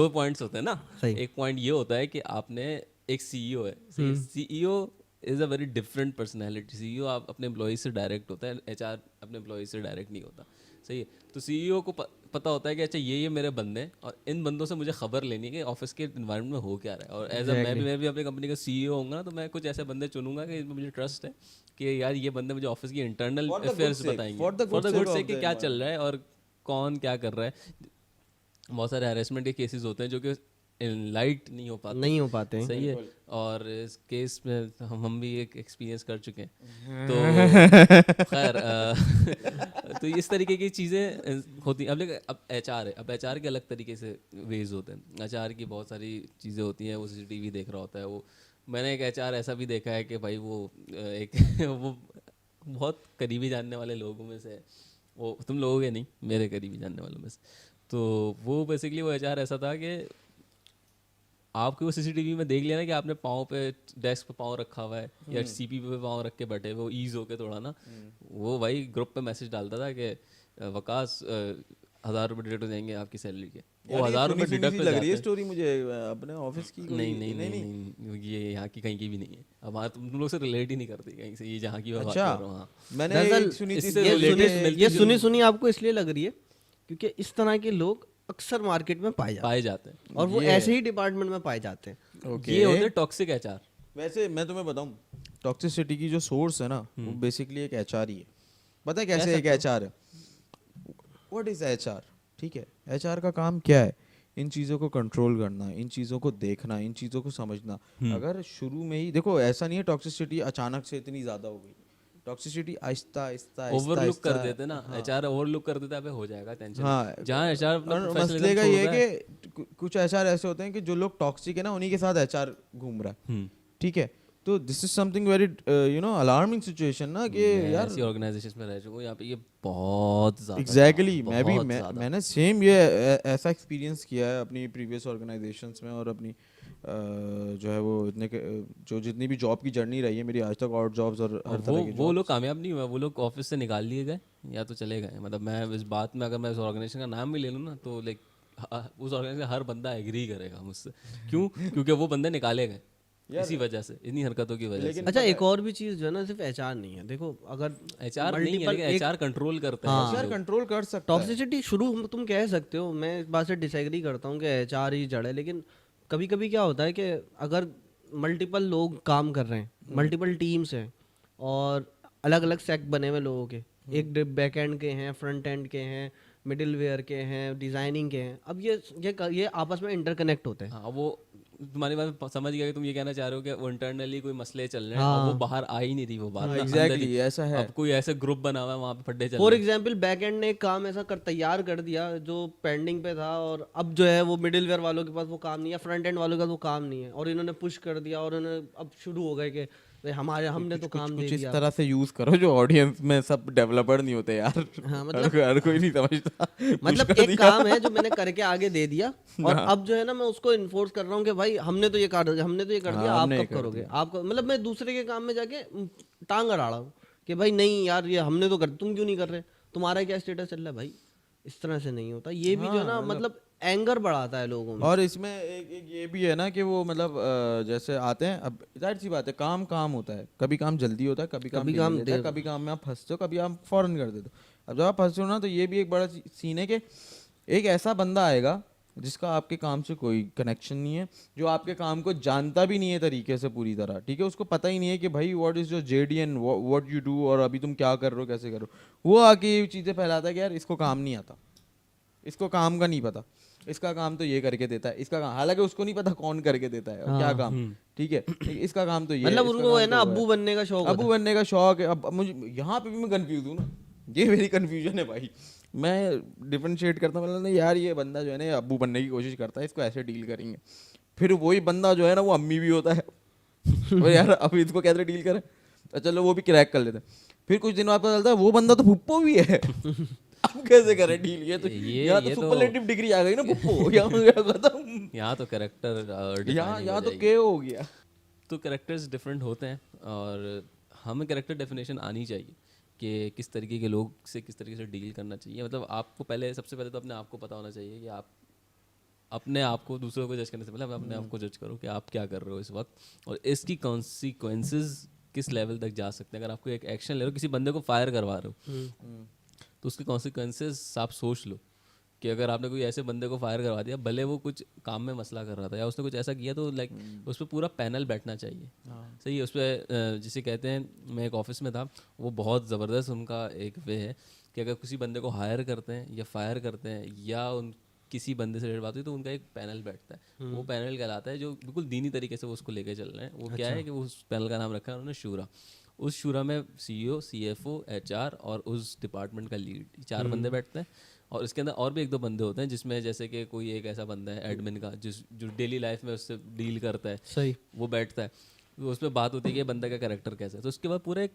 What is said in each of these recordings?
दो पॉइंट्स होते हैं ना। सही। एक पॉइंट ये होता है कि आपने एक सीईओ है, CEO is a very different personality. CEO आप अपने एम्प्लॉय से डायरेक्ट होता है, एचआर अपने एम्प्लॉय से डायरेक्ट नहीं होता, सही है। तो सीईओ को पता होता है कि अच्छा ये मेरे बंदे हैं और इन बंदों से मुझे खबर लेनी है कि ऑफिस के इन्वायरमेंट में हो क्या रहा है। और एज अ मैं भी अपनी कंपनी का सीईओ होऊंगा ना, तो मैं कुछ ऐसे बंदे चुनूंगा कि इनमें मुझे ट्रस्ट है कि यार ये बंदे मुझे ऑफिस की इंटरनल अफेयर्स बताएंगे, फॉर द गुड से कि क्या चल रहा है और कौन क्या कर रहा है। बहुत सारे हैरेसमेंट के केसेस होते हैं जो कि लाइट नहीं हो पाते हैं। सही है। और इस केस में हम भी एक एक्सपीरियंस कर चुके हैं। तो खैर तो इस तरीके की चीज़ें होती हैं। अब एचआर है, अब एचआर के अलग तरीके से वेज होते हैं। एचआर की बहुत सारी चीज़ें होती हैं। वो सीसीटीवी देख रहा होता है। वो मैंने एक एचआर ऐसा भी देखा है कि भाई वो एक वो बहुत करीबी जानने वाले लोगों में से, वो तुम लोगों के नहीं, मेरे करीबी जानने वालों में से। तो वो बेसिकली वो एचआर ऐसा था कि आपके वो सीसीटीवी में देख लिया ना कि आपने पाँव पे, डेस्क पे पाँव रखा हुआ है या सीपी पे पाँव रख के बैठे, वो ईज होके थोड़ा ना, वो भाई ग्रुप पे मैसेज डालता था कि वकास 1,000 रुपये डिडक्ट हो जाएंगे आपकी सैलरी के। वो 1,000 रुपये डिडक्ट हो जाते हैं। स्टोरी मुझे अपने ऑफिस की नहीं, ये यहाँ की कहीं की भी नहीं है। अब तुम लोग से रिलेट ही नहीं करती कहीं से, ये जहाँ की मैं बात अच्छा, कर रहा हूँ। हाँ, मैंने एक सुनी थी इससे ये related सुनी सुनी आपको इसलिए लग रही है क्योंकि इस तरह के लोग अक्सर मार्केट में पाए जाते हैं और वो ऐसे ही डिपार्टमेंट में पाए जाते हैं। ये होते हैं टॉक्सिक एचआर। वैसे मैं तुम्हें बताऊं, टॉक्सिसिटी की जो सोर्स है ना, वो बेसिकली एक एचआर ही है। पता है कैसे एक एचआर है? What is HR? ठीक है, एचआर का काम क्या है? इन चीज़ों को कंट्रोल करना, इन चीज़ों को देखना, इन चीज़ों को समझना। अगर शुरू में ही देखो, ऐसा नहीं है टॉक्सिसिटी अचानक से इतनी ज़्यादा हो गई। टॉक्सिसिटी आहिस्ता आहिस्ता ओवरलुक कर देते ना, एचआर ओवरलुक कर देता है, अबे हो जाएगा टेंशन। हाँ, जहाँ एचआर अपना और प्रोफेशनलिज्म मसले का छोड़ ये रहा है है। कि कुछ एचआर ऐसे होते हैं कि जो लोग टॉक्सिक है ना, उन्हीं के साथ एचआर घूम रहा है। ठीक है, तो this is something very alarming situation ना कि यार ऐसी ऑर्गेनाइजेशंस में रह चुका हूँ, यहाँ पे ये बहुत ज़्यादा एग्जैक्टली बहुत मैंने सेम ये ऐसा एक्सपीरियंस किया है अपनी प्रीवियस ऑर्गेनाइजेशंस में। और अपनी जो है वो जो जितनी भी जॉब की जर्नी रही है मेरी आज तक, और जॉब्स और हर तरह के वो लोग कामयाब नहीं हुए, वो लोग ऑफिस से निकाल लिए गए या तो चले गए। मतलब मैं इस बात में, अगर मैं इस ऑर्गेनाइजेशन का नाम भी ले लूँ ना, तो लाइक उस ऑर्गेनाइजेशन का हर बंदा एग्री करेगा मुझसे। क्यों? क्योंकि वो बंदे निकाले गए इसी वजह से, इन्हीं हरकतों की वजह से। अच्छा, एक और भी चीज़ जो है ना, सिर्फ एचआर नहीं है। देखो, अगर एचआर नहीं है, लेकिन एचआर कंट्रोल करता है। एचआर कंट्रोल कर सकता है। टॉक्सिसिटी शुरू तुम कह सकते हो, मैं इस बात से डिसएग्री करता हूँ कि एचआर ही जड़ है। लेकिन कभी कभी क्या होता है कि अगर मल्टीपल लोग काम कर रहे हैं, मल्टीपल टीम्स हैं और अलग अलग सेक्ट बने हुए लोगों के, एक बैक एंड के हैं, फ्रंट एंड के हैं, मिडिल वेयर के हैं, डिज़ाइनिंग के हैं। अब ये आपस में इंटरकनेक्ट होते हैं। हाँ, वो तुम्हारी बात समझ गया कि तुम ये कहना चाह रहे हो कि वो इंटरनली कोई मसले चल रहे हैं और वो बाहर आ ही नहीं रही वो बात ना, अंदर ही। ऐसा है। अब कोई ऐसे ग्रुप बना हुआ है वहाँ पे फड्डे चल फॉर रहे हैं। एग्जाम्पल, बैक एंड ने एक काम ऐसा तैयार कर दिया जो पेंडिंग पे था, और अब जो है वो मिडिल वेयर वालों के पास वो काम नहीं है, फ्रंट एंड वालों के पास वो काम नहीं है, और इन्होंने पुश कर दिया और इन्होंने अब शुरू हो गए कि भाई हमने तो काम दे कुछ इस दिया। तरह से यूज करो जो ऑडियंस में सब डेवलपर नहीं होते यार। हाँ, मतलब हर कोई नहीं समझता। मतलब एक काम है जो मैंने करके आगे दे दिया, और अब जो है ना मैं उसको इन्फोर्स कर रहा हूँ कि भाई हमने तो ये कर दिया, आप कब करोगे? आपको मतलब मैं दूसरे के काम में जाके टांग अड़ा रहा हूँ कि भाई नहीं यार, ये हमने तो कर, तुम क्यों नहीं कर रहे? तुम्हारा क्या स्टेटस चल रहा है? भाई इस तरह से नहीं होता। ये भी जो है ना, मतलब एंगर बढ़ाता है लोगों में। और इसमें एक ये भी है ना कि वो मतलब जैसे आते हैं, अब जाहिर सी बात है, काम होता है। कभी काम जल्दी होता है, कभी काम delay लेता है, कभी काम में आप फंसते हो, कभी आप फौरन कर देते हो। अब जब आप फंसते हो ना, तो ये भी एक बड़ा सीन है कि एक ऐसा बंदा आएगा जिसका आपके काम से कोई कनेक्शन नहीं है, जो आपके काम को जानता भी नहीं है तरीके से पूरी तरह। ठीक है, उसको पता ही नहीं है कि भाई what is your JDN, what you do, और अभी तुम क्या कर रहे हो, कैसे कर रहे हो। वो आके ये चीज़ें फैलाता है कि यार इसको काम नहीं आता, इसको काम का नहीं पता, इसका काम तो ये करके देता है, इसका काम, हालांकि उसको नहीं पता कौन करके देता है और क्या काम। ठीक है, इसका काम तो ये मतलब है, उनको है ना अब्बू बनने का शौक, अब्बू बनने का शौक है। अब मुझे यहाँ पे भी मैं कंफ्यूज हूँ ना, ये मेरी कंफ्यूजन है भाई। मैं डिफरेंशिएट करता हूँ, मतलब यार ये बंदा जो है ना अब्बू बनने की कोशिश करता है, इसको ऐसे डील करेंगे। फिर वही बंदा जो है ना वो अम्मी भी होता है। तो यार अब इसको कैसे डील करें? तो चलो वो भी क्रैक कर लेते हैं। फिर कुछ दिन बाद पता चलता है वो बंदा तो फुप्पो भी है। अब कैसे करें डील? ये तो यहाँ तो सुपरलेटिव डिग्री आ गई ना, फुप्पो। यहाँ खत्म, यहाँ तो कैरेक्टर यहाँ तो के हो गया। तो कैरेक्टर्स डिफरेंट होते हैं और हमें कैरेक्टर डेफिनेशन आनी चाहिए कि किस तरीके के लोग से किस तरीके से डील करना चाहिए। मतलब आपको सबसे पहले तो अपने आप को पता होना चाहिए कि आप अपने आप को दूसरों को जज करने से पहले आप अपने आप को जज करो कि आप क्या कर रहे हो इस वक्त और इसकी कॉन्सिक्वेंसेज किस लेवल तक जा सकते हैं। अगर आपको एक एक्शन ले रहे हो, किसी बंदे को फायर करवा रहे हो तो उसके कॉन्सिक्वेंसेज आप सोच लो कि अगर आपने कोई ऐसे बंदे को फायर करवा दिया, भले वो कुछ काम में मसला कर रहा था या उसने कुछ ऐसा किया, तो लाइक उस पर पूरा पैनल बैठना चाहिए। सही है, उस पर जिसे कहते हैं, मैं एक ऑफिस में था, वो बहुत ज़बरदस्त उनका एक वे है कि अगर किसी बंदे को हायर करते हैं या फायर करते हैं या उन किसी बंदे से रिलेटेड बात हुई तो उनका एक पैनल बैठता है। वो पैनल कहलाता है जो बिल्कुल दीनी तरीके से वो उसको लेके चल रहे हैं। वो क्या है कि वो उस पैनल का नाम रखा है उन्होंने शूरा। उस शूरा में CEO, CFO, HR और उस डिपार्टमेंट का लीड, 4 बंदे बैठते हैं। और इसके अंदर और भी 1-2 बंदे होते हैं जिसमें जैसे कि कोई एक ऐसा बंदा है एडमिन का जो डेली लाइफ में उससे डील करता है, सही, वो बैठता है। तो उसमें बात होती है कि ये बंदा का कैरेक्टर कैसा है। तो उसके बाद पूरा एक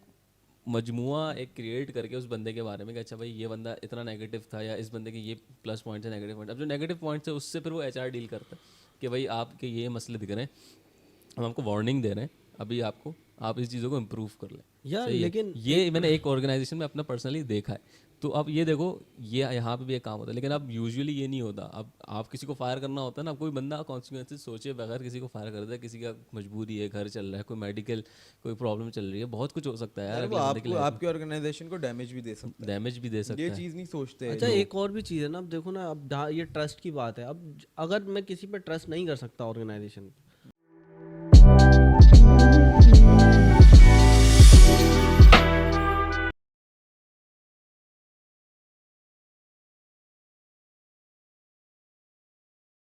मजमुआ एक क्रिएट करके उस बंदे के बारे में कि अच्छा भाई ये बंदा इतना नेगेटिव था या इस बंदे के ये प्लस पॉइंट्स है, नेगेटिव पॉइंट। अब जो नेगेटिव पॉइंट्स है उससे फिर वो HR डील करता है कि भाई आपके ये मसले दिख रहे हैं, हम आपको वार्निंग दे रहे हैं, अभी आप इस चीज़ों को इम्प्रूव कर लें। यार सही है। लेकिन ये मैंने एक ऑर्गेनाइजेशन में अपना पर्सनली देखा है। तो अब ये देखो, ये यहाँ पे भी एक काम होता है, लेकिन अब यूजुअली ये नहीं होता। अब आप किसी को फायर करना होता है ना, कोई बंदा कॉन्सिक्वेंसेस सोचे बगैर किसी को फायर करता है। किसी का मजबूरी है, घर चल रहा है, कोई मेडिकल कोई प्रॉब्लम चल रही है, बहुत कुछ हो सकता है यार। वो आपको आपकी ऑर्गेनाइजेशन को डैमेज भी दे सकता है, डैमेज भी दे सकता ये है। चीज़ नहीं सोचते। अच्छा, एक और भी चीज़ है ना, अब देखो ना, अब ये ट्रस्ट की बात है। अब अगर मैं किसी पे ट्रस्ट नहीं कर सकता ऑर्गेनाइजेशन,